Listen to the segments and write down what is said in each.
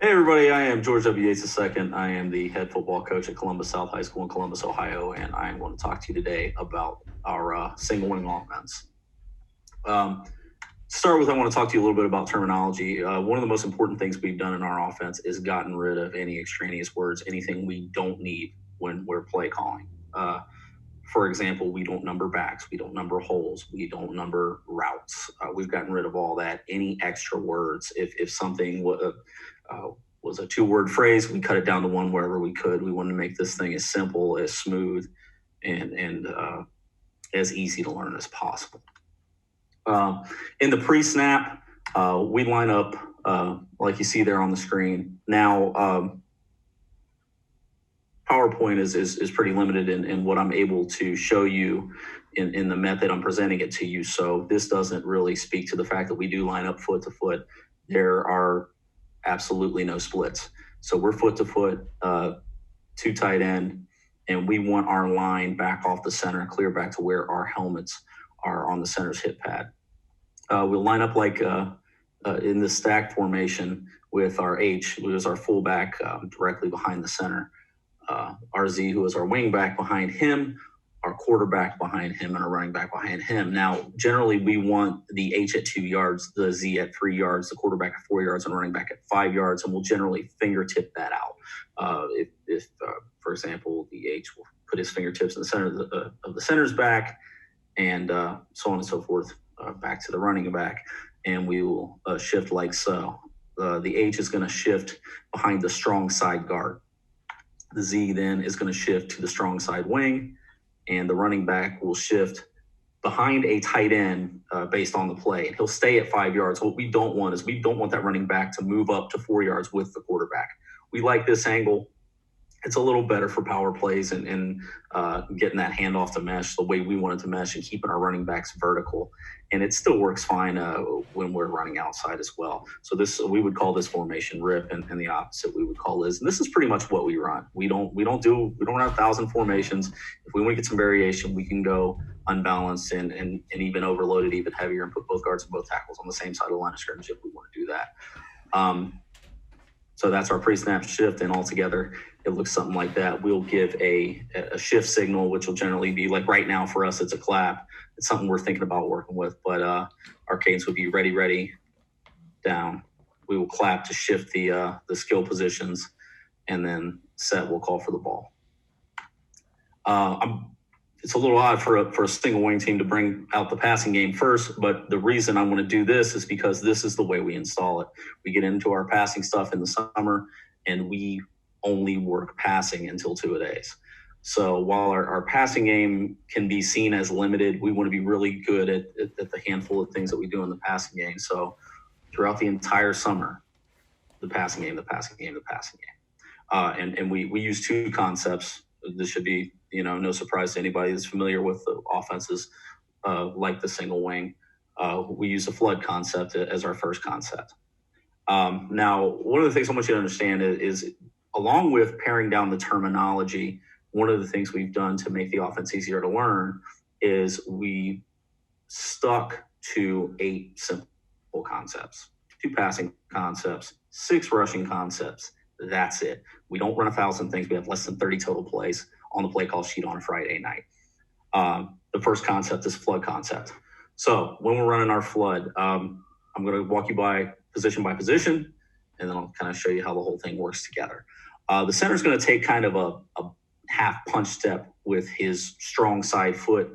Hey everybody, I am George W. Yates II. I am the head football coach at Columbus South High School in Columbus, Ohio, and I am going to talk to you today about our single wing offense. To start with, I want to talk to you a little bit about terminology. One of the most important things we've done in our offense is gotten rid of any extraneous words, anything we don't need when we're play calling. For example, we don't number backs, we don't number holes, we don't number routes. We've gotten rid of all that. Any extra words, if something was a two-word phrase, we cut it down to one wherever we could. We wanted to make this thing as simple, as smooth, and as easy to learn as possible. In the pre-snap, we line up like you see there on the screen. Now, PowerPoint is pretty limited in what I'm able to show you in the method I'm presenting it to you. So this doesn't really speak to the fact that we do line up foot to foot. There are absolutely no splits. So we're foot to foot, two tight end, and we want our line back off the center, clear back to where our helmets are on the center's hip pad. We'll line up like in the stack formation with our H, who is our fullback directly behind the center. Our Z, who is our wing back behind him, our quarterback behind him, and our running back behind him. Now, generally, we want the H at 2 yards, the Z at 3 yards, the quarterback at 4 yards, and running back at 5 yards, and we'll generally fingertip that out. If for example, the H will put his fingertips in the center of the center's back, and so on and so forth, back to the running back, and we will shift like so. The H is going to shift behind the strong side guard. The Z then is going to shift to the strong side wing, and the running back will shift behind a tight end based on the play. And he'll stay at 5 yards. What we don't want is we don't want that running back to move up to 4 yards with the quarterback. We like this angle. It's a little better for power plays and getting that handoff to mesh the way we want it to mesh and keeping our running backs vertical. And it still works fine when we're running outside as well. So we would call this formation rip, and the opposite we would call is. And this is pretty much what we run. We don't run 1,000 formations. If we want to get some variation, we can go unbalanced and even overloaded even heavier and put both guards and both tackles on the same side of the line of scrimmage if we want to do that. So that's our pre-snap shift, and altogether it looks something like that. We'll give a shift signal, which will generally be like right now for us, it's a clap. It's something we're thinking about working with, but our cadence would be ready, down. We will clap to shift the skill positions, and then set, we'll call for the ball. It's a little odd for a single wing team to bring out the passing game first, but the reason I want to do this is because this is the way we install it. We get into our passing stuff in the summer, and we only work passing until 2-a-days. So while our passing game can be seen as limited, we want to be really good at the handful of things that we do in the passing game. So throughout the entire summer, the passing game. And we use two concepts. This should be, no surprise to anybody that's familiar with the offenses like the single wing. We use the flood concept as our first concept. Now, one of the things I want you to understand is along with paring down the terminology, one of the things we've done to make the offense easier to learn is we stuck to 8 simple concepts, 2 passing concepts, 6 rushing concepts. That's it. We don't run 1,000 things. We have less than 30 total plays on the play call sheet on a Friday night. The first concept is flood concept. So when we're running our flood, I'm going to walk you by position, and then I'll kind of show you how the whole thing works together. The center's going to take kind of a half punch step with his strong side foot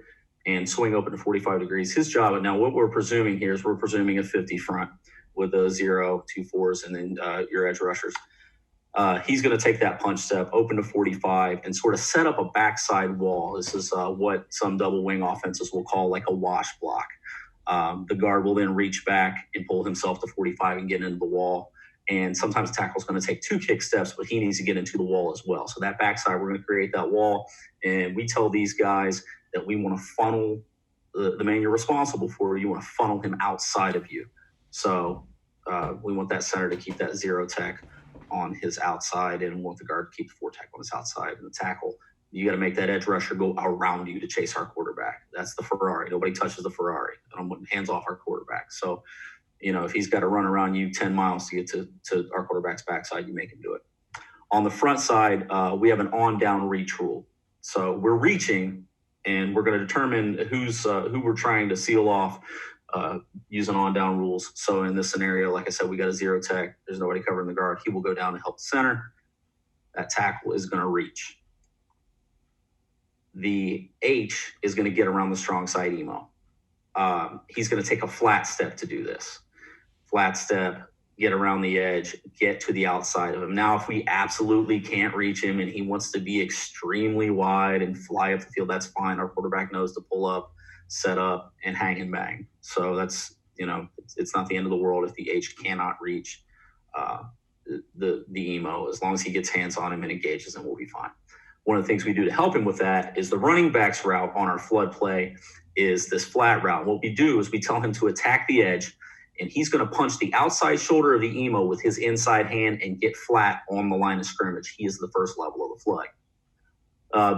and swing open to 45 degrees. His job, and now what we're presuming here is we're presuming a 50 front with a 0, 2 4s, and then your edge rushers. He's going to take that punch step, open to 45, and sort of set up a backside wall. This is what some double wing offenses will call like a wash block. The guard will then reach back and pull himself to 45 and get into the wall. And sometimes the tackle's going to take 2 kick steps, but he needs to get into the wall as well. So that backside, we're going to create that wall. And we tell these guys that we want to funnel the man you're responsible for. You want to funnel him outside of you. So we want that center to keep that 0 tech on his outside, and want the guard to keep the 4 tech on his outside. And the tackle, you got to make that edge rusher go around you to chase our quarterback. That's the Ferrari. Nobody touches the Ferrari. Hands off our quarterback. So if he's got to run around you 10 miles to get to our quarterback's backside, you make him do it. On the front side, we have an on-down reach rule. So we're reaching, and we're going to determine who we're trying to seal off using on-down rules. So in this scenario, like I said, we got a zero tech. There's nobody covering the guard. He will go down and help the center. That tackle is going to reach. The H is going to get around the strong side emo. He's going to take a flat step to do this. Flat step, get around the edge, get to the outside of him. Now, if we absolutely can't reach him and he wants to be extremely wide and fly up the field, that's fine. Our quarterback knows to pull up, set up, and hang and bang. So that's, it's not the end of the world if the H cannot reach the emo. As long as he gets hands on him and engages him, we'll be fine. One of the things we do to help him with that is the running back's route on our flood play is this flat route. What we do is we tell him to attack the edge, and he's going to punch the outside shoulder of the emo with his inside hand and get flat on the line of scrimmage. He is the first level of the flood.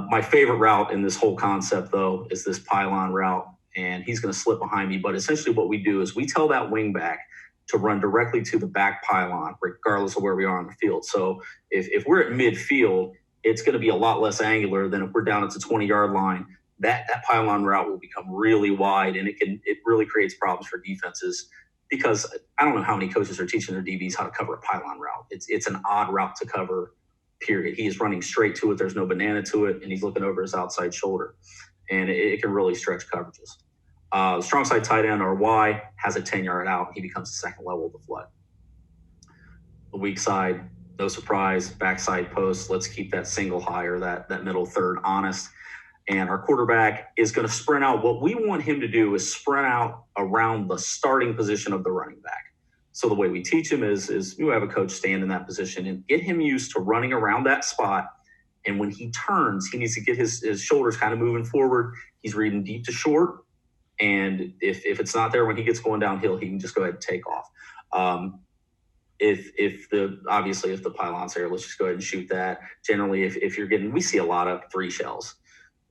My favorite route in this whole concept, though, is this pylon route, and he's going to slip behind me. But essentially what we do is we tell that wing back to run directly to the back pylon, regardless of where we are on the field. So if we're at midfield, it's going to be a lot less angular than if we're down at the 20-yard line. That pylon route will become really wide, and it really creates problems for defenses, because I don't know how many coaches are teaching their DBs how to cover a pylon route. It's an odd route to cover, period. He is running straight to it. There's no banana to it, and he's looking over his outside shoulder, and it can really stretch coverages. The strong side tight end, or Y, has a 10-yard out. He becomes the second level of the flood. The weak side, no surprise, backside post. Let's keep that single high or that middle third honest. And our quarterback is going to sprint out. What we want him to do is sprint out around the starting position of the running back. So the way we teach him is we have a coach stand in that position and get him used to running around that spot. And when he turns, he needs to get his shoulders kind of moving forward. He's reading deep to short. And if it's not there when he gets going downhill, he can just go ahead and take off. If the pylon's there, let's just go ahead and shoot that. Generally, if you're getting, we see a lot of 3 shells.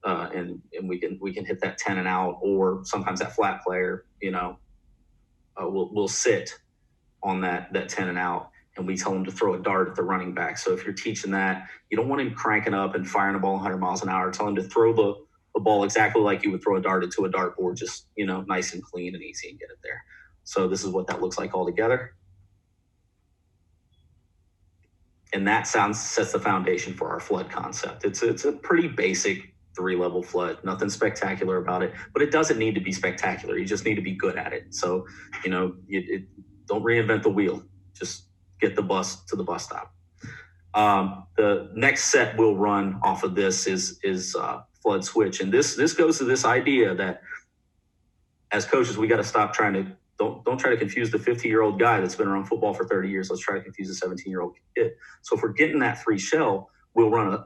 And we can hit that 10 and out, or sometimes that flat player, will sit on that 10 and out, and we tell him to throw a dart at the running back. So if you're teaching that, you don't want him cranking up and firing the ball 100 miles an hour. Tell him to throw the ball exactly like you would throw a dart into a dartboard, just, nice and clean and easy, and get it there. So this is what that looks like all together. And that sets the foundation for our flood concept. It's a pretty basic 3-level flood, nothing spectacular about it, but it doesn't need to be spectacular. You just need to be good at it. So, don't reinvent the wheel. Just get the bus to the bus stop. The next set we'll run off of this is flood switch. And this goes to this idea that as coaches, we got to stop trying to, don't try to confuse the 50-year-old guy that's been around football for 30 years. Let's try to confuse a 17-year-old kid. So if we're getting that 3 shell, we'll run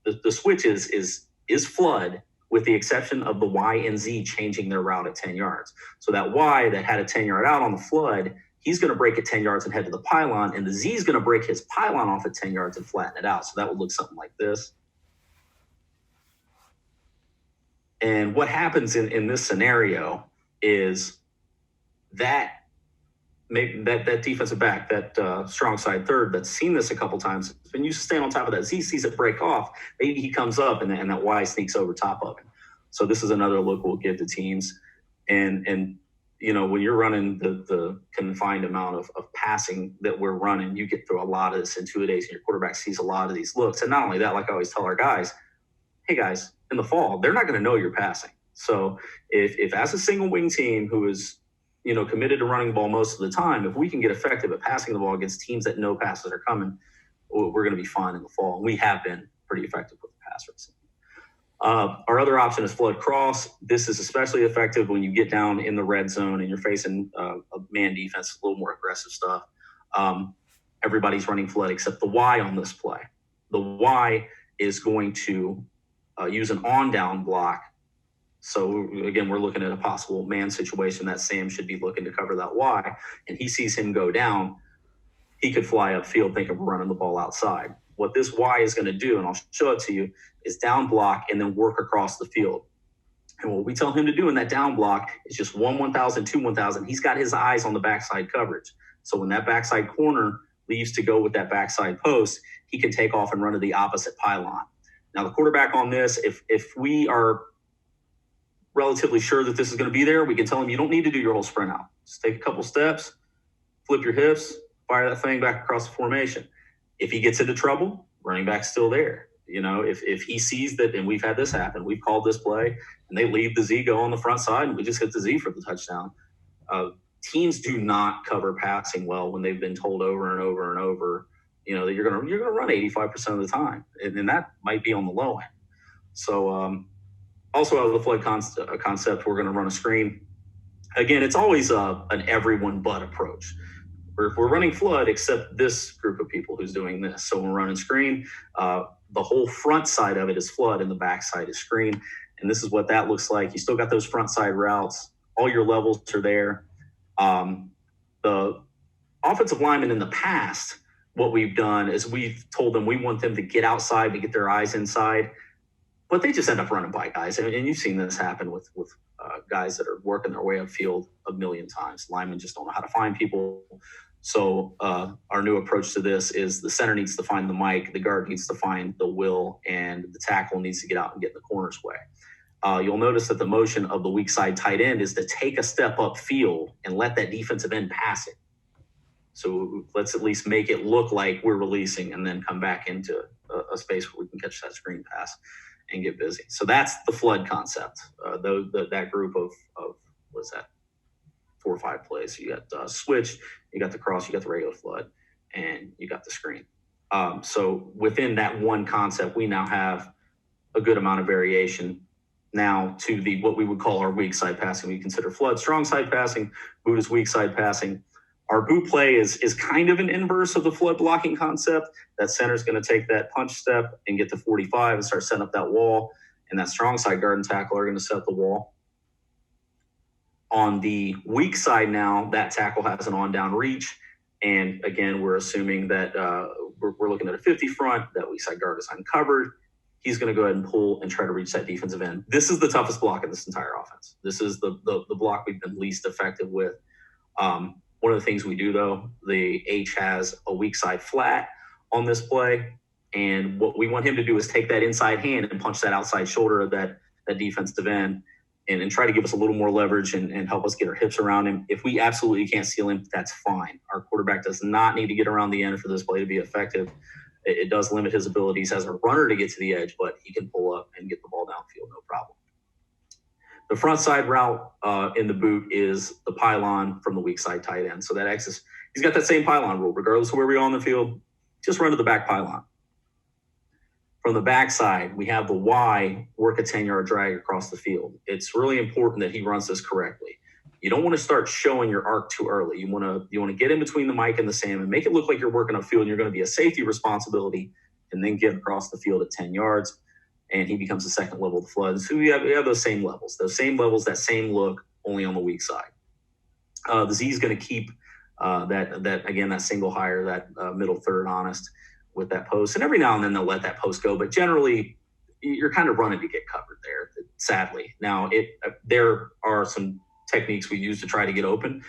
the switch is flood, with the exception of the Y and Z changing their route at 10 yards. So that Y that had a 10-yard out on the flood, he's going to break at 10 yards and head to the pylon, and the Z is going to break his pylon off at 10 yards and flatten it out. So that would look something like this. And what happens in this scenario is that defensive back, that strong side third that's seen this a couple times, has been used to staying on top of that Z, sees it break off. Maybe he comes up and that Y sneaks over top of him. So this is another look we'll give to teams. And when you're running the confined amount of passing that we're running, you get through a lot of this in 2 days, and your quarterback sees a lot of these looks. And not only that, like I always tell our guys, hey guys, in the fall, they're not going to know you're passing. So if as a single wing team who is committed to running the ball most of the time, if we can get effective at passing the ball against teams that know passes are coming, we're going to be fine in the fall. And we have been pretty effective with the pass recently. Our other option is flood cross. This is especially effective when you get down in the red zone and you're facing a man defense, a little more aggressive stuff. Everybody's running flood except the Y on this play. The Y is going to use an on-down block. So again, we're looking at a possible man situation that Sam should be looking to cover that Y, and he sees him go down. He could fly upfield thinking we're running the ball outside. What this Y is going to do, and I'll show it to you, is down block and then work across the field. And what we tell him to do in that down block is just 1,000, 2, 1,000. He's got his eyes on the backside coverage. So when that backside corner leaves to go with that backside post, he can take off and run to the opposite pylon. Now, the quarterback on this, if we are relatively sure that this is going to be there, we can tell him you don't need to do your whole sprint out. Just take a couple steps, flip your hips, fire that thing back across the formation. If he gets into trouble, running back's still there. You know, if he sees that, and we've had this happen, we've called this play, and they leave the Z go on the front side, and we just hit the Z for the touchdown. Teams do not cover passing well when they've been told over and over and over, you know, that you're gonna run 85% of the time, and that might be on the low end. So also out of the flood concept, we're going to run a screen. Again, it's always an everyone but approach. We're running flood except this group of people who's doing this. So we're running screen. The whole front side of it is flood and the back side is screen. And this is what that looks like. You still got those front side routes. All your levels are there. The offensive linemen in the past, what we've done is we've told them we want them to get outside to get their eyes inside, but they just end up running by guys. And you've seen this happen with guys that are working their way upfield a million times. Linemen just don't know how to find people. So our new approach to this is the center needs to find the mic, the guard needs to find the will, and the tackle needs to get out and get in the corner's way. You'll notice that the motion of the weak side tight end is to take a step upfield and let that defensive end pass it. So let's at least make it look like we're releasing and then come back into a space where we can catch that screen pass and get busy. So that's the flood concept. That group of what's that? 4 or 5 plays. You got switch, you got the cross, you got the regular flood, and you got the screen. So within that one concept, we now have a good amount of variation now to the what we would call our weak side passing. We consider flood strong side passing, boot is weak side passing. Our boot play is kind of an inverse of the flood blocking concept. That center is going to take that punch step and get to 45 and start setting up that wall, and that strong side guard and tackle are going to set the wall. On the weak side now, that tackle has an on-down reach. And again, we're assuming that we're looking at a 50 front, that weak side guard is uncovered. He's going to go ahead and pull and try to reach that defensive end. This is the toughest block in this entire offense. This is the block we've been least effective with. One of the things we do, though, the H has a weak side flat on this play. And what we want him to do is take that inside hand and punch that outside shoulder of that defensive end and try to give us a little more leverage and help us get our hips around him. If we absolutely can't seal him, that's fine. Our quarterback does not need to get around the end for this play to be effective. It does limit his abilities as a runner to get to the edge, but he can pull up and get the ball downfield, no problem. The front side route in the boot is the pylon from the weak side tight end. So that X he's got that same pylon rule. Regardless of where we are on the field, just run to the back pylon. From the backside, we have the Y work a 10-yard drag across the field. It's really important that he runs this correctly. You don't want to start showing your arc too early. You want to get in between the mic and the Sam and make it look like you're working upfield and you're going to be a safety responsibility, and then get across the field at 10 yards. And he becomes the second level of the flood. So we have those same levels, that same look, only on the weak side. The Z is going to keep that single higher, that middle third honest with that post. And every now and then they'll let that post go, but generally you're kind of running to get covered there, sadly. Now, there are some techniques we use to try to get open.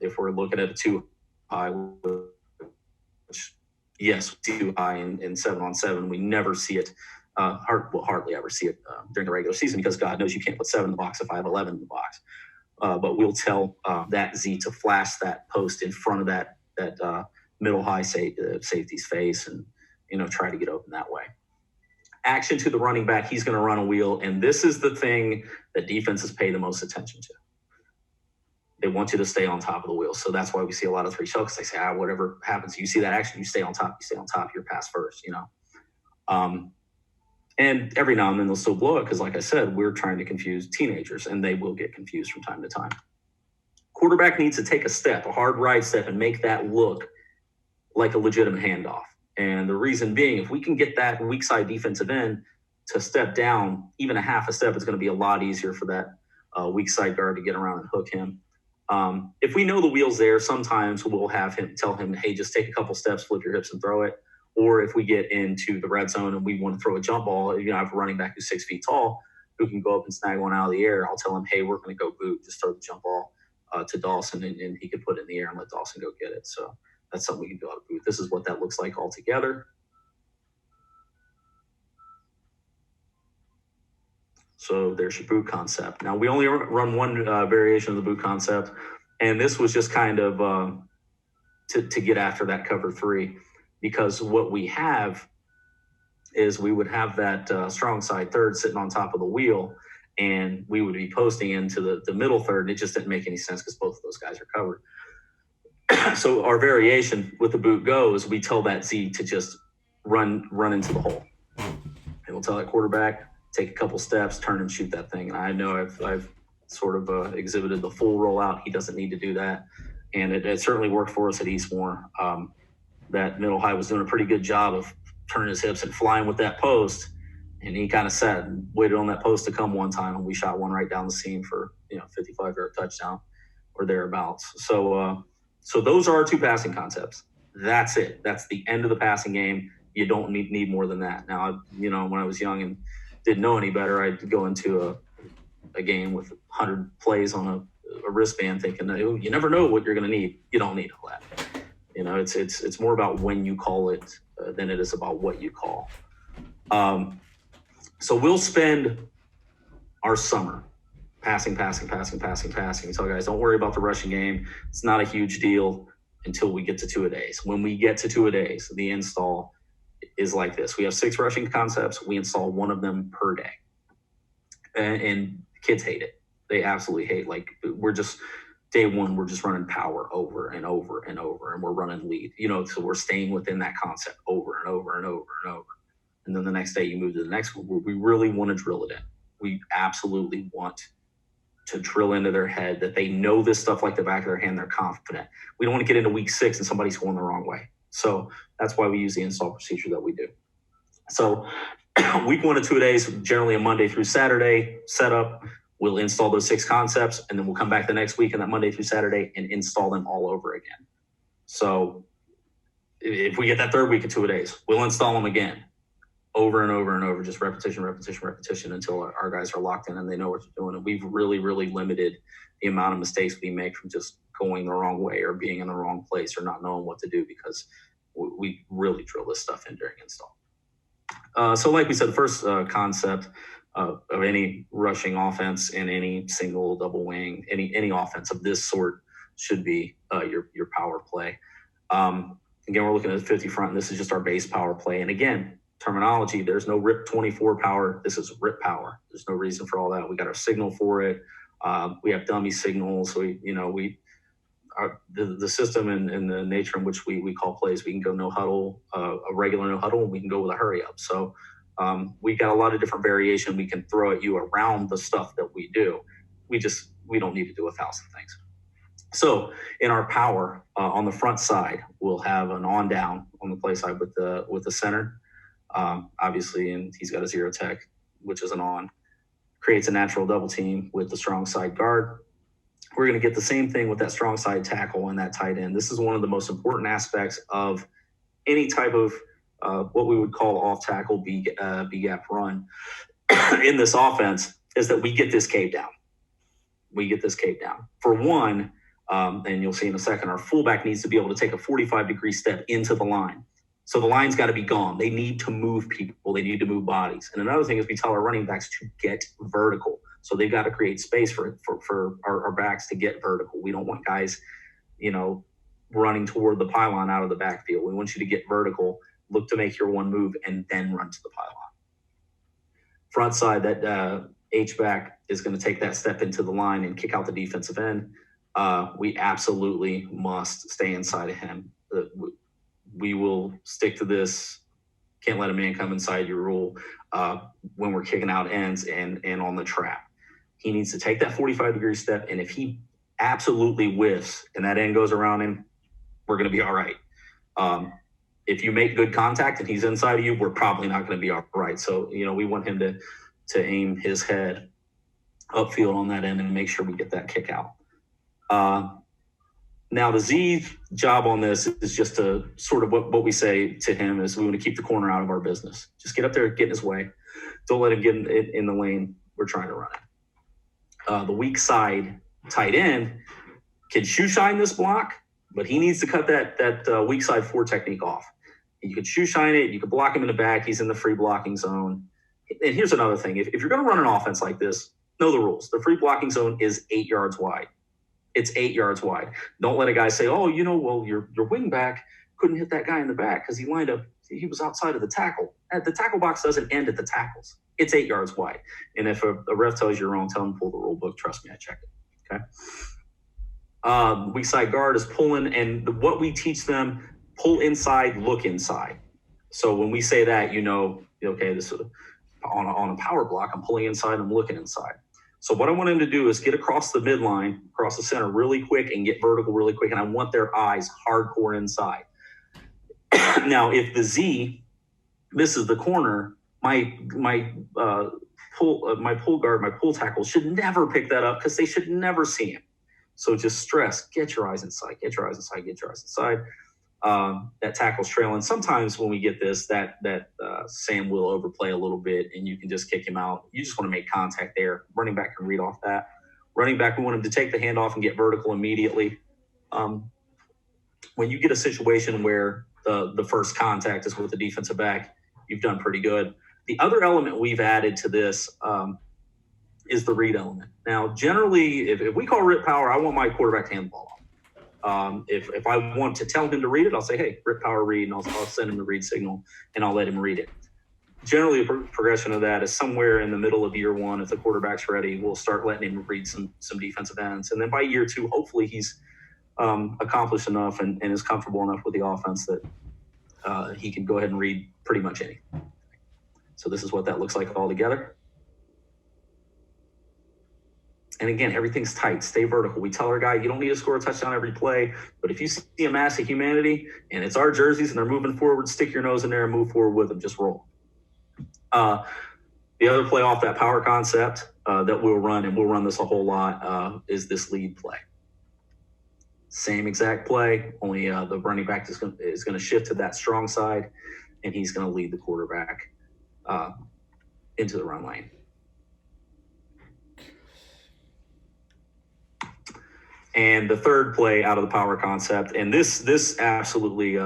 If we're looking at a too high, which, yes, too high in 7-on-7, we never see it. We'll hardly ever see it during the regular season because God knows you can't put 7 in the box if I have 11 in the box. But we'll tell that Z to flash that post in front of that middle high safety's face and try to get open that way. Action to the running back, he's going to run a wheel, and this is the thing that defenses pay the most attention to. They want you to stay on top of the wheel, so that's why we see a lot of 3 shell, because they say, whatever happens, you see that action, you stay on top, you're pass first, And every now and then they'll still blow it because, like I said, we're trying to confuse teenagers, and they will get confused from time to time. Quarterback needs to take a step, a hard right step, and make that look like a legitimate handoff. And the reason being, if we can get that weak side defensive end to step down even a half a step, it's going to be a lot easier for that weak side guard to get around and hook him. If we know the wheel's there, sometimes we'll tell him, hey, just take a couple steps, flip your hips and throw it. Or if we get into the red zone and we want to throw a jump ball, I have a running back who's 6 feet tall, who can go up and snag one out of the air, I'll tell him, hey, we're going to go boot, just throw the jump ball to Dawson, and he could put it in the air and let Dawson go get it. So that's something we can do out of boot. This is what that looks like all together. So there's your boot concept. Now we only run one variation of the boot concept, and this was just kind of to get after that cover three, because what we have is we would have that strong side third sitting on top of the wheel, and we would be posting into the middle third, and it just didn't make any sense because both of those guys are covered. So our variation with the boot goes, we tell that Z to just run into the hole. And we'll tell that quarterback, take a couple steps, turn and shoot that thing. And I know I've sort of exhibited the full rollout. He doesn't need to do that. And it certainly worked for us at Eastmore. That middle high was doing a pretty good job of turning his hips and flying with that post. And he kind of sat and waited on that post to come one time, and we shot one right down the seam for 55-yard touchdown or thereabouts. So those are our two passing concepts. That's it. That's the end of the passing game. You don't need more than that. Now, when I was young and didn't know any better, I'd go into a game with 100 plays on a wristband thinking, you never know what you're going to need. You don't need all that. It's more about when you call it than it is about what you call. So we'll spend our summer passing. So guys, don't worry about the rushing game. It's not a huge deal until we get to two-a-days. When we get to two-a-days, the install is like this. We have 6 rushing concepts. We install one of them per day. And kids hate it. They absolutely hate. Day one, we're just running power over and over and over, and we're running lead. So we're staying within that concept over and over and over and over. And then the next day you move to the next one where we really want to drill it in. We absolutely want to drill into their head that they know this stuff like the back of their hand. They're confident. We don't want to get into week 6 and somebody's going the wrong way. So that's why we use the install procedure that we do. So week 1 of 2 days, generally a Monday through Saturday setup. We'll install those 6 concepts, and then we'll come back the next week on that Monday through Saturday and install them all over again. So if we get that third week of 2 days, we'll install them again over and over and over, just repetition until our guys are locked in and they know what they're doing. And we've really, really limited the amount of mistakes we make from just going the wrong way or being in the wrong place or not knowing what to do, because we really drill this stuff in during install. So like we said, the first concept of any rushing offense in any single, double wing, any offense of this sort should be your power play. Again, we're looking at the 50 front, and this is just our base power play. And again, terminology, there's no RIP 24 power. This is RIP power. There's no reason for all that. We got our signal for it. We have dummy signals. So the system and the nature in which we call plays, we can go no huddle, a regular no huddle, and we can go with a hurry up. So we got a lot of different variation we can throw at you around the stuff that we do. We don't need to do 1,000 things. So in our power on the front side, we'll have an on down on the play side with the center. Obviously, and he's got a zero tech, which is an on. Creates a natural double team with the strong side guard. We're going to get the same thing with that strong side tackle and that tight end. This is one of the most important aspects of any type of what we would call off tackle B gap run in this offense, is that we get this cave down. For one, and you'll see in a second, our fullback needs to be able to take a 45-degree step into the line. So the line's got to be gone. They need to move people. They need to move bodies. And another thing is we tell our running backs to get vertical. So they've got to create space for our backs to get vertical. We don't want guys, running toward the pylon out of the backfield. We want you to get vertical, look to make your one move, and then run to the pylon. Front side, that H-back is going to take that step into the line and kick out the defensive end. We absolutely must stay inside of him. We will stick to this, can't let a man come inside your rule when we're kicking out ends and on the trap. He needs to take that 45-degree step, and if he absolutely whiffs and that end goes around him, we're going to be all right. If you make good contact and he's inside of you, we're probably not going to be all right. So, we want him to aim his head upfield on that end and make sure we get that kick out. Now, the Z's job on this is just to sort of what we say to him is we want to keep the corner out of our business. Just get up there, get in his way. Don't let him get in the lane. we're trying to run it. The weak side tight end can shoe shine this block, but he needs to cut that weak side 4 technique off. You could shoe shine it. You could block him in the back. He's in the free blocking zone. And here's another thing. If you're going to run an offense like this, know the rules. The free blocking zone is 8 yards wide. It's 8 yards wide. Don't let a guy say, oh, well, your wing back couldn't hit that guy in the back because he was outside of the tackle. The tackle box doesn't end at the tackles. It's 8 yards wide. And if a ref tells you you're wrong, tell him to pull the rule book. Trust me, I checked it. Okay. Weak side guard is pulling, and what we teach them, pull inside, look inside. So when we say that, okay, this is on a power block, I'm pulling inside, I'm looking inside. So what I want him to do is get across the midline, across the center really quick and get vertical really quick. And I want their eyes hardcore inside. Now, if the Z misses the corner, my pull guard, my pull tackle should never pick that up because they should never see him. So just stress, get your eyes inside, get your eyes inside, get your eyes inside. That tackle's trailing. Sometimes when we get this, that Sam will overplay a little bit and you can just kick him out. You just want to make contact there. Running back can read off that. Running back, we want him to take the handoff and get vertical immediately. When you get a situation where the first contact is with the defensive back, you've done pretty good. The other element we've added to this is the read element. Now, generally, if we call rip power, I want my quarterback to hand the ball off. If I want to tell him to read it, I'll say, hey, rip power read, and I'll send him the read signal, and I'll let him read it. Generally, the progression of that is somewhere in the middle of year 1. If the quarterback's ready, we'll start letting him read some defensive ends. And then by year 2, hopefully he's accomplished enough and is comfortable enough with the offense that he can go ahead and read pretty much anything. So this is what that looks like all together. And again, everything's tight. Stay vertical. We tell our guy, you don't need to score a touchdown every play, but if you see a mass of humanity and it's our jerseys and they're moving forward, stick your nose in there and move forward with them. Just roll. The other play off that power concept that we'll run, and we'll run this a whole lot, is this lead play. Same exact play, only the running back is going to shift to that strong side, and he's going to lead the quarterback into the run lane. And the third play out of the power concept, and this absolutely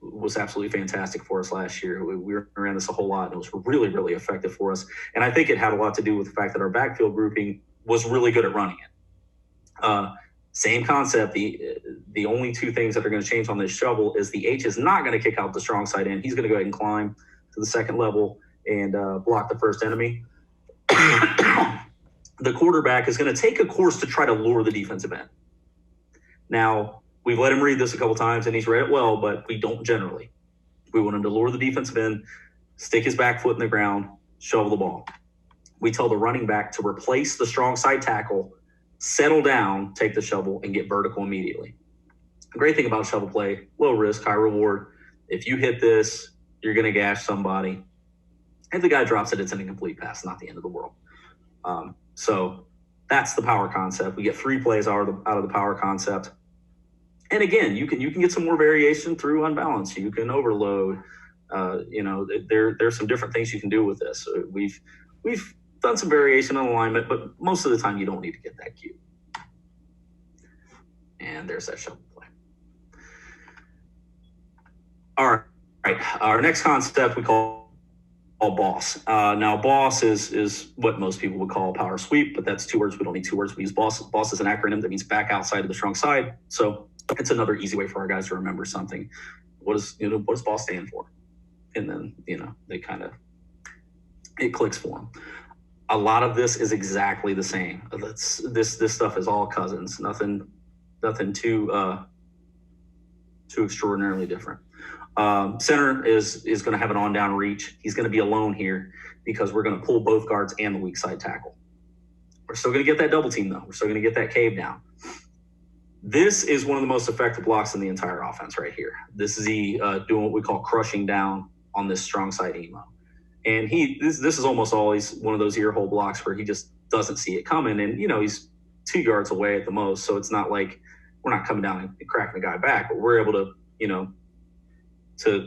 was absolutely fantastic for us last year. We ran this a whole lot, and it was really, really effective for us. And I think it had a lot to do with the fact that our backfield grouping was really good at running it. Same concept. The only 2 things that are going to change on this shovel is the H is not going to kick out the strong side end. He's going to go ahead and climb to the second level and block the first enemy. The quarterback is going to take a course to try to lure the defensive end. Now, we've let him read this a couple times, and he's read it well, but we don't generally. We want him to lure the defensive end, stick his back foot in the ground, shovel the ball. We tell the running back to replace the strong side tackle, settle down, take the shovel, and get vertical immediately. The great thing about shovel play, low risk, high reward. If you hit this, you're going to gash somebody. If the guy drops it, it's an incomplete pass, not the end of the world. So that's the power concept. We get 3 plays out of the power concept. And again, you can get some more variation through unbalance. You can overload. There's some different things you can do with this. We've done some variation in alignment, but most of the time you don't need to get that cute. And there's that shovel play. All right. Our next concept we call boss. Now, boss is what most people would call power sweep, but that's 2 words. We don't need 2 words. We use boss. Boss is an acronym that means back outside of the strong side. So it's another easy way for our guys to remember something. What does boss stand for? And then, they kind of, it clicks for them. A lot of this is exactly the same. This stuff is all cousins. Nothing too extraordinarily different. Center is going to have an on-down reach. He's going to be alone here because we're going to pull both guards and the weak side tackle. We're still going to get that double team, though. We're still going to get that cave down. This is one of the most effective blocks in the entire offense right here. This is doing what we call crushing down on this strong side emo. And this is almost always one of those ear hole blocks where he just doesn't see it coming. And, he's 2 yards away at the most. So it's not like we're not coming down and cracking the guy back, but we're able to,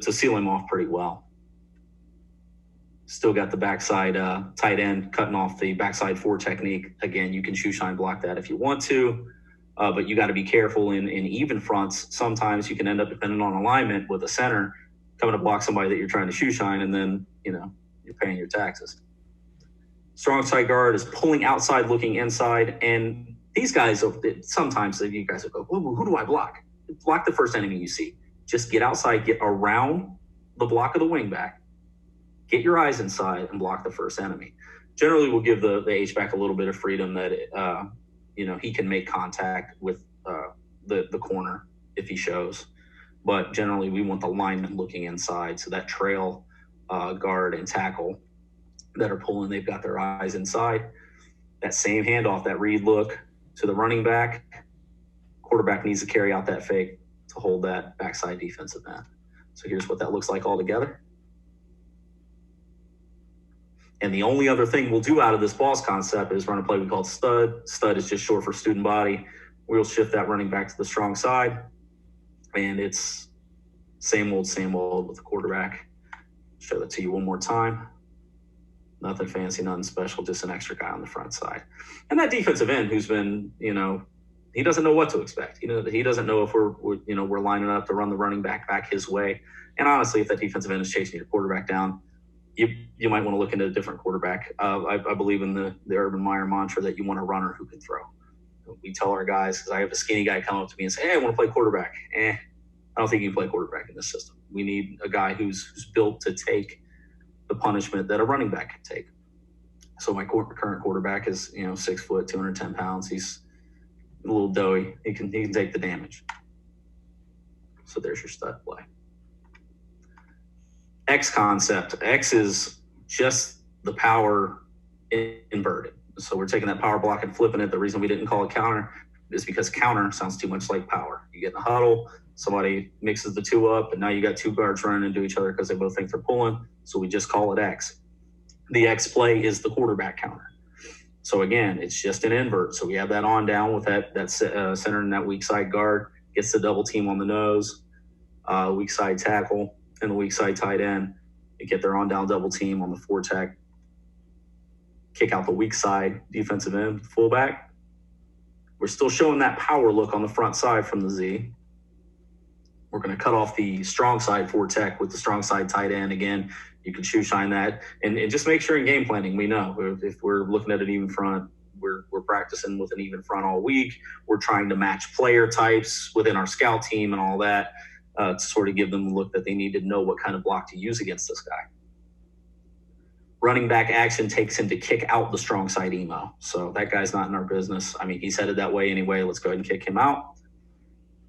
to seal him off pretty well. Still got the backside tight end cutting off the backside 4 technique. Again, you can shoe shine block that if you want to, but you got to be careful in even fronts. Sometimes you can end up, depending on alignment, with a center coming to block somebody that you're trying to shoe shine, and then you're paying your taxes. Strong side guard is pulling outside, looking inside, and these guys, sometimes you guys will go, who do I block? Block the first enemy you see. Just get outside, get around the block of the wing back, get your eyes inside, and block the first enemy. Generally, we'll give the H-back a little bit of freedom that he can make contact with the corner if he shows. But generally, we want the lineman looking inside, so that trail guard and tackle that are pulling, they've got their eyes inside. That same handoff, that read look to the running back, quarterback needs to carry out that fake to hold that backside defensive end. So here's what that looks like all together. And the only other thing we'll do out of this boss concept is run a play we call stud. Stud is just short for student body. We'll shift that running back to the strong side. And it's same old with the quarterback. Show that to you one more time. Nothing fancy, nothing special, just an extra guy on the front side. And that defensive end who's been, he doesn't know what to expect. He doesn't know if we're lining up to run the running back his way. And honestly, if that defensive end is chasing your quarterback down, you might want to look into a different quarterback. I believe in the Urban Meyer mantra that you want a runner who can throw. We tell our guys, because I have a skinny guy come up to me and say, hey, I want to play quarterback. I don't think you can play quarterback in this system. We need a guy who's built to take the punishment that a running back can take. So my current quarterback is 6 foot, 210 pounds. He's a little doughy. He can take the damage. So there's your stud play. X concept. X is just the power inverted. So we're taking that power block and flipping it. The reason we didn't call it counter is because counter sounds too much like power. You get in a huddle, somebody mixes the two up, and now you got two guards running into each other because they both think they're pulling. So we just call it X. The X play is the quarterback counter. So again, it's just an invert. So we have that on down with that center and that weak side guard, gets the double team on the nose, weak side tackle, and the weak side tight end. You get their on down double team on the 4 tech, kick out the weak side defensive end, fullback. We're still showing that power look on the front side from the Z. We're going to cut off the strong side 4 tech with the strong side tight end. Again, you can shoe shine that. And just make sure in game planning, we know if we're looking at an even front, we're practicing with an even front all week. We're trying to match player types within our scout team and all that to sort of give them the look that they need to know what kind of block to use against this guy. Running back action takes him to kick out the strong side emo. So that guy's not in our business. I mean, he's headed that way anyway. Let's go ahead and kick him out.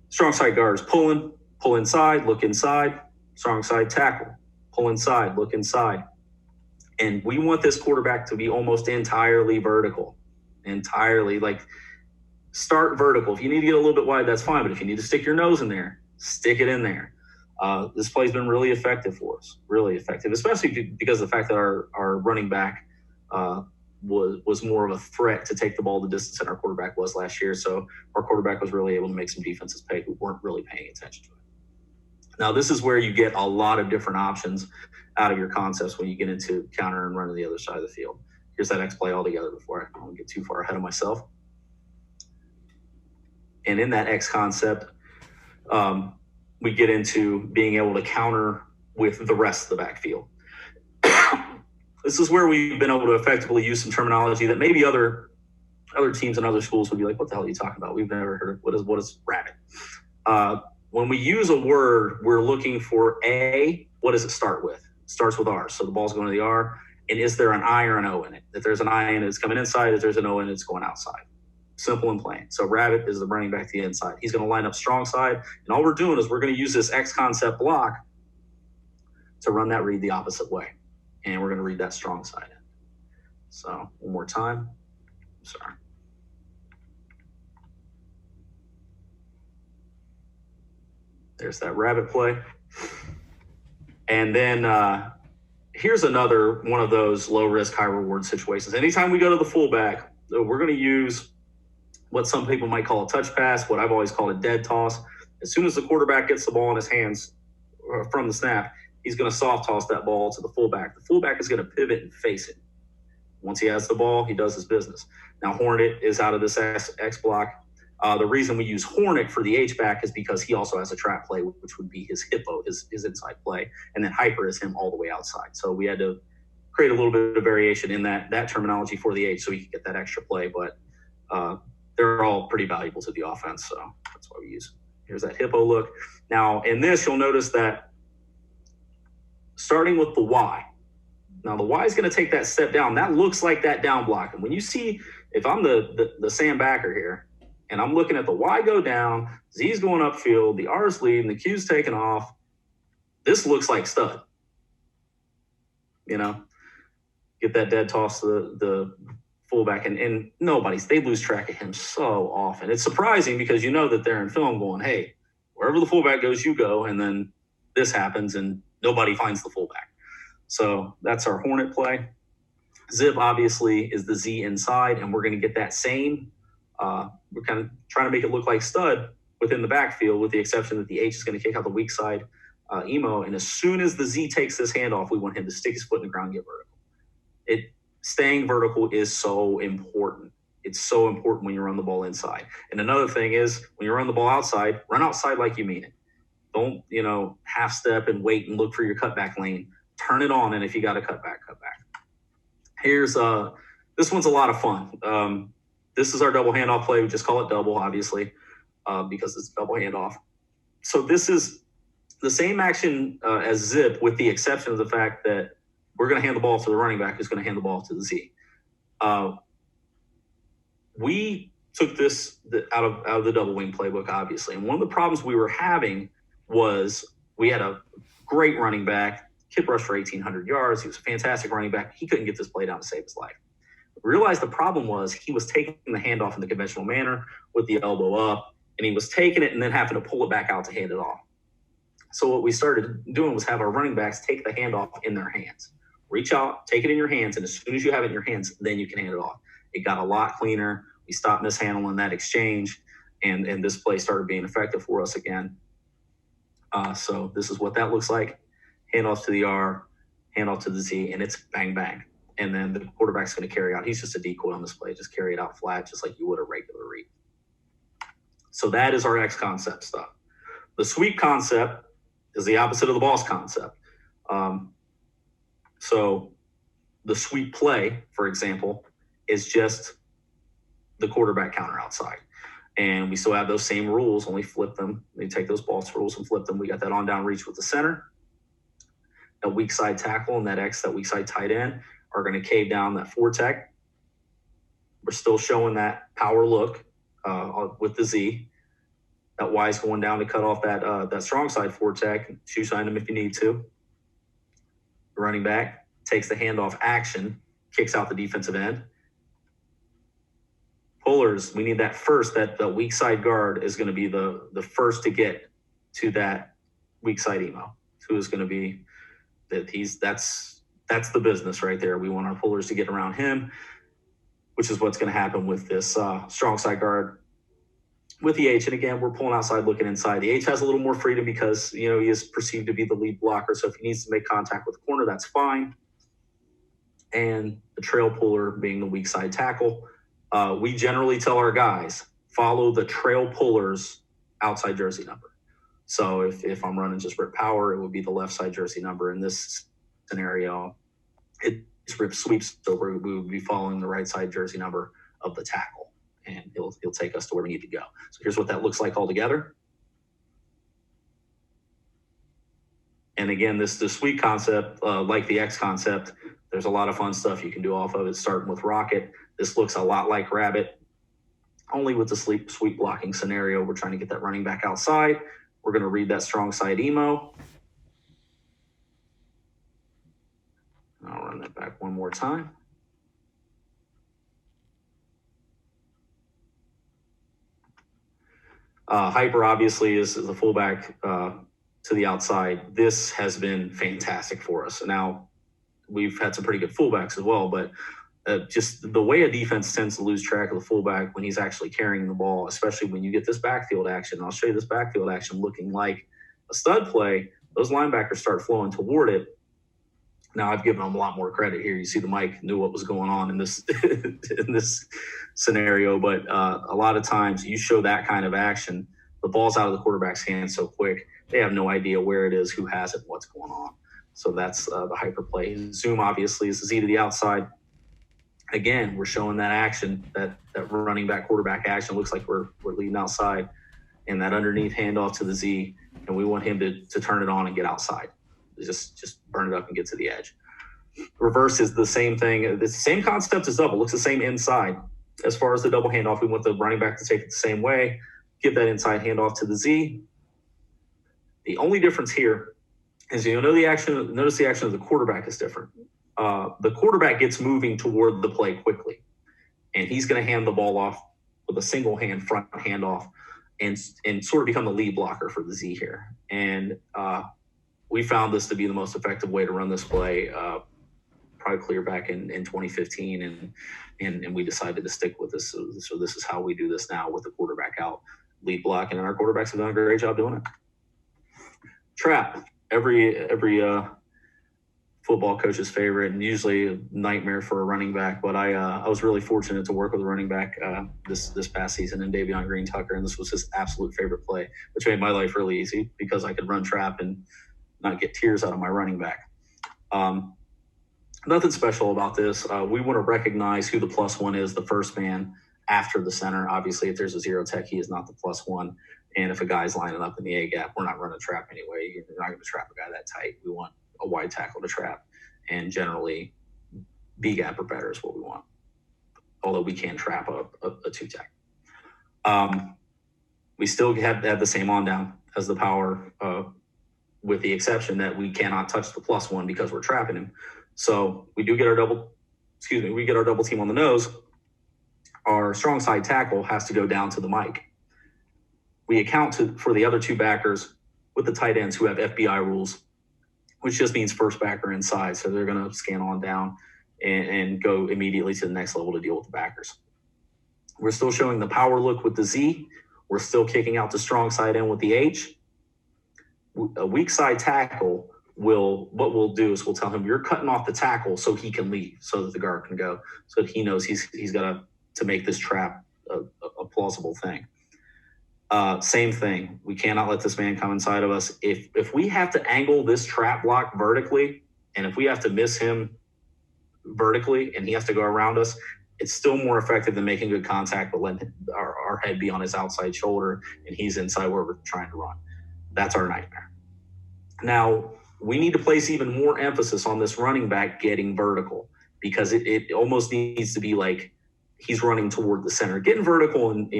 Strong side guard is pulling, pull inside, look inside. Strong side tackle, pull inside, look inside. And we want this quarterback to be almost entirely vertical. Entirely, like start vertical. If you need to get a little bit wide, that's fine. But if you need to stick your nose in there, stick it in there. This play's been really effective for us, really effective, especially because of the fact that our running back was more of a threat to take the ball the distance than our quarterback was last year. So our quarterback was really able to make some defenses pay who weren't really paying attention to it. Now, this is where you get a lot of different options out of your concepts when you get into counter and run to the other side of the field. Here's that X play all together before I don't get too far ahead of myself. And in that X concept, we get into being able to counter with the rest of the backfield. This is where we've been able to effectively use some terminology that maybe other teams and other schools would be like, what the hell are you talking about? We've never heard of what is rabbit? When we use a word, we're looking for what does it start with? It starts with R. So the ball's going to the R. And is there an I or an O in it? If there's an I in it, it's coming inside. If there's an O in it, it's going outside. Simple and plain. So rabbit is the running back to the inside. He's going to line up strong side. And all we're doing is we're going to use this X concept block to run that read the opposite way. And we're going to read that strong side in. So one more time. Sorry. There's that rabbit play. And then here's another one of those low risk, high reward situations. Anytime we go to the fullback, we're going to use what some people might call a touch pass, what I've always called a dead toss. As soon as the quarterback gets the ball in his hands from the snap, he's going to soft toss that ball to the fullback. The fullback is going to pivot and face it. Once he has the ball, he does his business. Now, Hornet is out of this X block. The reason we use Hornet for the H-back is because he also has a trap play, which would be his hippo, his inside play. And then Hyper is him all the way outside. So we had to create a little bit of variation in that terminology for the H so we could get that extra play. But they're all pretty valuable to the offense. So that's why we use it. Here's that hippo look. Now, in this, you'll notice that starting with the Y. Now, the Y is going to take that step down. That looks like that down block. And when you see, if I'm the Sam backer here, and I'm looking at the Y go down, Z's going upfield, the R's leading, the Q's taking off, this looks like stud. You know, get that dead toss to the fullback, and they lose track of him so often. It's surprising because you know that they're in film going, hey, wherever the fullback goes, you go, and then this happens, and nobody finds the fullback. So that's our Hornet play. Zip, obviously, is the Z inside, and we're going to get that same. We're kind of trying to make it look like stud within the backfield, with the exception that the H is going to kick out the weak side emo. And as soon as the Z takes this handoff, we want him to stick his foot in the ground and get vertical. Staying vertical is so important. It's so important when you run the ball inside. And another thing is, when you run the ball outside, run outside like you mean it. Don't, half step and wait and look for your cutback lane. Turn it on, and if you got to cut back. Here's this one's a lot of fun. This is our double handoff play. We just call it double, obviously, because it's double handoff. So this is the same action as Zip, with the exception of the fact that we're going to hand the ball to the running back, who's going to hand the ball to the Z. We took this out of the double wing playbook, obviously. And one of the problems we were having was we had a great running back. Kid rushed for 1,800 yards. He was a fantastic running back. He couldn't get this play down to save his life. We realized the problem was he was taking the handoff in the conventional manner with the elbow up, and he was taking it and then having to pull it back out to hand it off. So what we started doing was have our running backs take the handoff in their hands. Reach out, take it in your hands, and as soon as you have it in your hands, then you can hand it off. It got a lot cleaner. We stopped mishandling that exchange, and this play started being effective for us again. So this is what that looks like. Handoff to the R, handoff to the Z, and it's bang, bang. And then the quarterback's going to carry out. He's just a decoy on this play. Just carry it out flat, just like you would a regular read. So that is our X concept stuff. The sweep concept is the opposite of the boss concept. So the sweep play, for example, is just the quarterback counter outside. And we still have those same rules, only flip them. We take those boss rules and flip them. We got that on down reach with the center. That weak side tackle and that X, that weak side tight end, are going to cave down that four tech. We're still showing that power look with the Z. That Y is going down to cut off that strong side four tech. Shoe sign them if you need to. The running back takes the handoff action, kicks out the defensive end. Pullers, we need that first. That the weak side guard is going to be the first to get to that weak side emo. Who is going to be that's the business right there. We want our pullers to get around him, which is what's going to happen with this strong side guard with the H. And again, we're pulling outside, looking inside. The H has a little more freedom because, he is perceived to be the lead blocker. So if he needs to make contact with the corner, that's fine. And the trail puller being the weak side tackle. We generally tell our guys, follow the trail puller's outside jersey number. So if I'm running just rip power, it would be the left side jersey number. In this scenario, it's rip sweeps, so we would be following the right side jersey number of the tackle, and he'll take us to where we need to go. So here's what that looks like all together. And again, this sweep concept, like the X concept, there's a lot of fun stuff you can do off of it, starting with Rocket. This looks a lot like Rabbit, only with the sweep blocking scenario. We're trying to get that running back outside. We're going to read that strong side emo. I'll run that back one more time. Hyper obviously is the fullback to the outside. This has been fantastic for us. Now, we've had some pretty good fullbacks as well, but just the way a defense tends to lose track of the fullback when he's actually carrying the ball, especially when you get this backfield action. I'll show you this backfield action looking like a stud play. those linebackers start flowing toward it. Now I've given them a lot more credit here. You see the Mike knew what was going on in this in this scenario, but a lot of times you show that kind of action, the ball's out of the quarterback's hands so quick, they have no idea where it is, who has it, what's going on. So that's the hyper play. Zoom obviously is the Z to the outside. Again, we're showing that action, that running back quarterback action. Looks like we're leading outside, and that underneath handoff to the Z, and we want him to turn it on and get outside. Just burn it up and get to the edge. Reverse is the same thing. It's the same concept as double. Looks the same inside. As far as the double handoff, we want the running back to take it the same way. Give that inside handoff to the Z. The only difference here is notice the action of the quarterback is different. The quarterback gets moving toward the play quickly, and he's going to hand the ball off with a single hand front handoff and sort of become the lead blocker for the Z here. And we found this to be the most effective way to run this play, probably clear back in 2015, and we decided to stick with this. So this is how we do this now with the quarterback out, lead blocking, and our quarterbacks have done a great job doing it. Trap, every football coach's favorite, and usually a nightmare for a running back. But I was really fortunate to work with a running back this past season in Davion Green Tucker, and this was his absolute favorite play, which made my life really easy because I could run trap and not get tears out of my running back. Nothing special about this. We want to recognize who the +1 is, the first man after the center. Obviously, if there's a zero tech, he is not the +1. And if a guy's lining up in the A gap, we're not running trap anyway. You're not going to trap a guy that tight. We want a wide tackle to trap, and generally B gap or better is what we want. Although we can trap a two tech. We still have the same on down as the power, with the exception that we cannot touch the +1 because we're trapping him. So we get our double team on the nose. Our strong side tackle has to go down to the Mike. We account for the other two backers with the tight ends who have FBI rules, which just means first backer inside. So they're going to scan on down and go immediately to the next level to deal with the backers. We're still showing the power look with the Z. We're still kicking out the strong side end with the H. A weak side tackle what we'll do is we'll tell him you're cutting off the tackle so he can leave, so that the guard can go, so that he knows he's got to make this trap a plausible thing. Same thing. We cannot let this man come inside of us. If we have to angle this trap block vertically, and if we have to miss him vertically and he has to go around us, it's still more effective than making good contact, but letting our head be on his outside shoulder and he's inside where we're trying to run. That's our nightmare. Now, we need to place even more emphasis on this running back getting vertical, because it almost needs to be like he's running toward the center. Getting vertical and,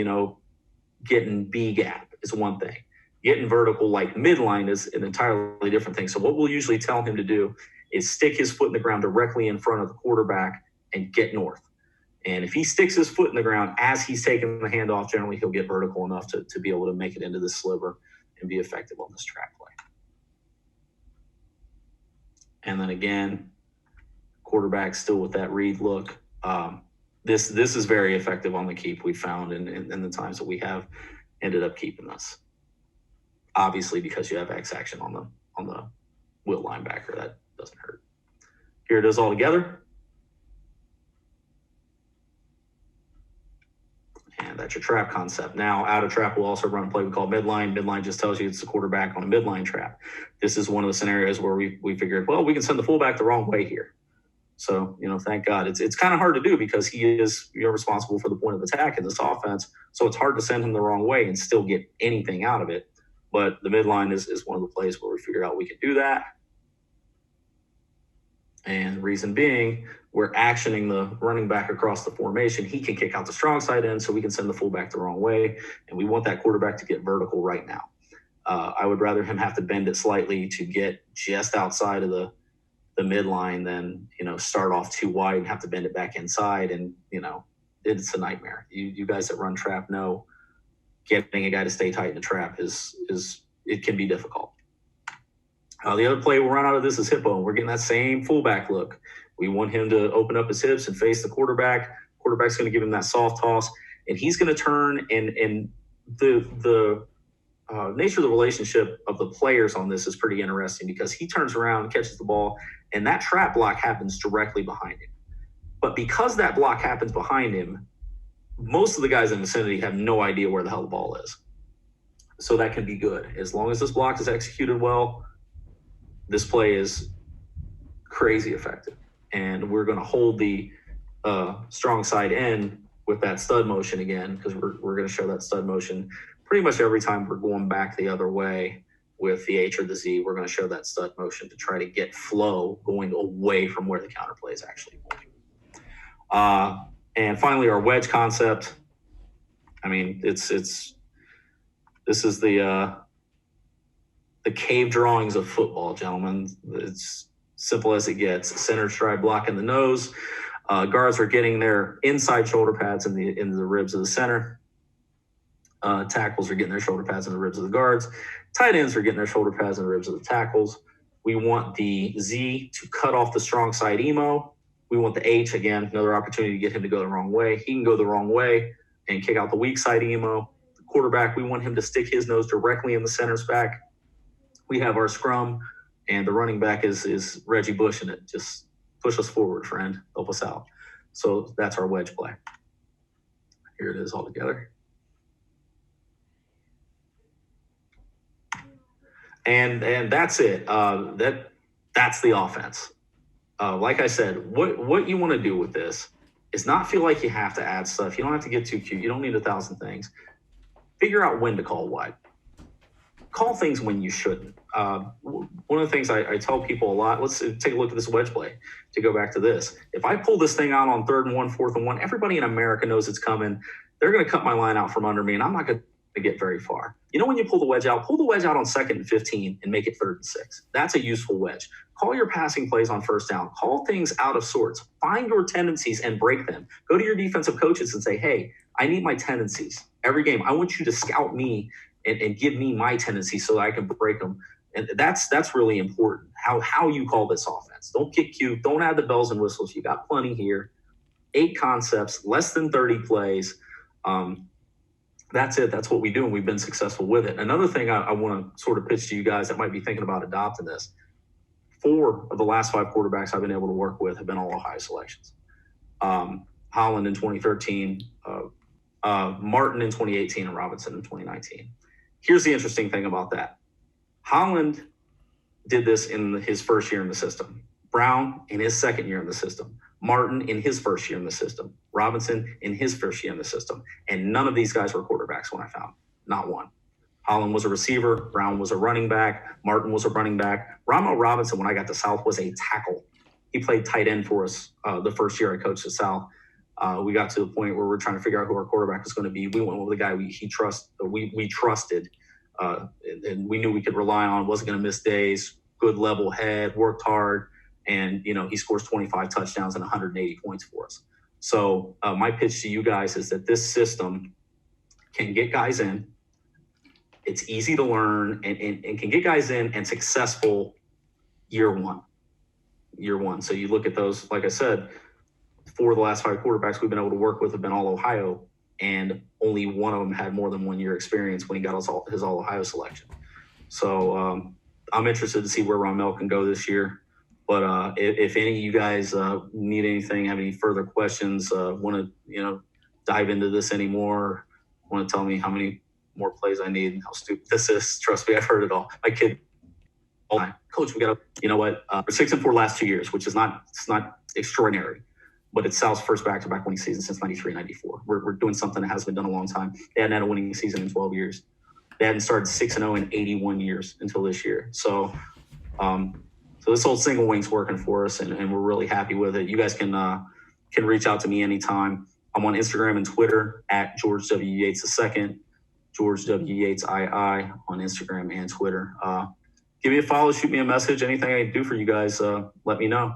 getting B gap is one thing. Getting vertical like midline is an entirely different thing. So what we'll usually tell him to do is stick his foot in the ground directly in front of the quarterback and get north. And if he sticks his foot in the ground as he's taking the handoff, generally he'll get vertical enough to be able to make it into this sliver and be effective on this trap play. And then again, quarterback still with that read look. This is very effective on the keep, we found, in the times that we have ended up keeping this. Obviously, because you have X action on the wheel linebacker, that doesn't hurt. Here it is all together. And that's your trap concept. Now, out of trap, we'll also run a play we call midline. Midline just tells you it's the quarterback on a midline trap. This is one of the scenarios where we figured, well, we can send the fullback the wrong way here. So, thank God. It's kind of hard to do because he is responsible for the point of attack in this offense. So it's hard to send him the wrong way and still get anything out of it. But the midline is one of the plays where we figure out we can do that. And the reason being, we're actioning the running back across the formation. He can kick out the strong side end, so we can send the fullback the wrong way. And we want that quarterback to get vertical right now. I would rather him have to bend it slightly to get just outside of the midline than, start off too wide and have to bend it back inside. And, it's a nightmare. You guys that run trap know getting a guy to stay tight in the trap it can be difficult. The other play we'll run out of this is hippo. We're getting that same fullback look. We want him to open up his hips and face the quarterback. Quarterback's going to give him that soft toss, and he's going to turn, and the nature of the relationship of the players on this is pretty interesting because he turns around, catches the ball, and that trap block happens directly behind him. But because that block happens behind him, most of the guys in the vicinity have no idea where the hell the ball is. So that can be good. As long as this block is executed well, this play is crazy effective. And we're going to hold the strong side end with that stud motion again, because we're going to show that stud motion pretty much every time we're going back the other way with the H or the Z. We're going to show that stud motion to try to get flow going away from where the counterplay is actually going. And finally, our wedge concept. I mean, this is the cave drawings of football, gentlemen. It's simple as it gets. Center stride block in the nose. Guards are getting their inside shoulder pads in the ribs of the center. Tackles are getting their shoulder pads in the ribs of the guards. Tight ends are getting their shoulder pads in the ribs of the tackles. We want the Z to cut off the strong side emo. We want the H, again, another opportunity to get him to go the wrong way. He can go the wrong way and kick out the weak side emo. The quarterback, we want him to stick his nose directly in the center's back. We have our scrum, and the running back is Reggie Bush in it. Just push us forward, friend. Help us out. So that's our wedge play. Here it is all together. And that's it. That's the offense. Like I said, what you want to do with this is not feel like you have to add stuff. You don't have to get too cute. You don't need 1,000 things. Figure out when to call wide. Call things when you shouldn't. One of the things I tell people a lot, let's take a look at this wedge play to go back to this. If I pull this thing out on 3rd and 1, 4th and 1, everybody in America knows it's coming. They're going to cut my line out from under me, and I'm not going to get very far. You know when you pull the wedge out on 2nd and 15 and make it 3rd and 6. That's a useful wedge. Call your passing plays on 1st down. Call things out of sorts. Find your tendencies and break them. Go to your defensive coaches and say, hey, I need my tendencies. Every game, I want you to scout me and give me my tendencies so that I can break them. And that's really important, how you call this offense. Don't get cute. Don't add the bells and whistles. You got plenty here. 8 concepts, less than 30 plays. That's it. That's what we do, and we've been successful with it. Another thing I want to sort of pitch to you guys that might be thinking about adopting this, 4 of the last 5 quarterbacks I've been able to work with have been all Ohio selections. Holland in 2013, Martin in 2018, and Robinson in 2019. Here's the interesting thing about that. Holland did this in his first year in the system. Brown in his second year in the system. Martin in his first year in the system. Robinson in his first year in the system. And none of these guys were quarterbacks when I found. Not one. Holland was a receiver. Brown was a running back. Martin was a running back. Ramo Robinson, when I got to South, was a tackle. He played tight end for us the first year I coached at South. We got to the point where we're trying to figure out who our quarterback was going to be. We went with the guy we trusted, and we knew we could rely on. Wasn't going to miss days. Good level head, worked hard, and he scores 25 touchdowns and 180 points for us. So my pitch to you guys is that this system can get guys in. It's easy to learn and can get guys in and successful year one. So you look at those, like I said, 4 of the last 5 quarterbacks we've been able to work with have been all Ohio, and only one of them had more than 1 year experience when he got his all Ohio selection. So I'm interested to see where Ramel can go this year. But if any of you guys need anything, have any further questions, want to dive into this anymore, want to tell me how many more plays I need, how stupid this is, trust me, I've heard it all. My kid, coach, we got to, we're 6-4 last 2 years, which is it's not extraordinary, but it's Sal's first back-to-back winning season since 93-94. We're doing something that hasn't been done in a long time. They hadn't had a winning season in 12 years. They hadn't started 6-0 in 81 years until this year. So this whole single wing's working for us, and we're really happy with it. You guys can reach out to me anytime. I'm on Instagram and Twitter at George W. Yates II, George W. Yates II on Instagram and Twitter. Give me a follow, shoot me a message. Anything I can do for you guys, let me know.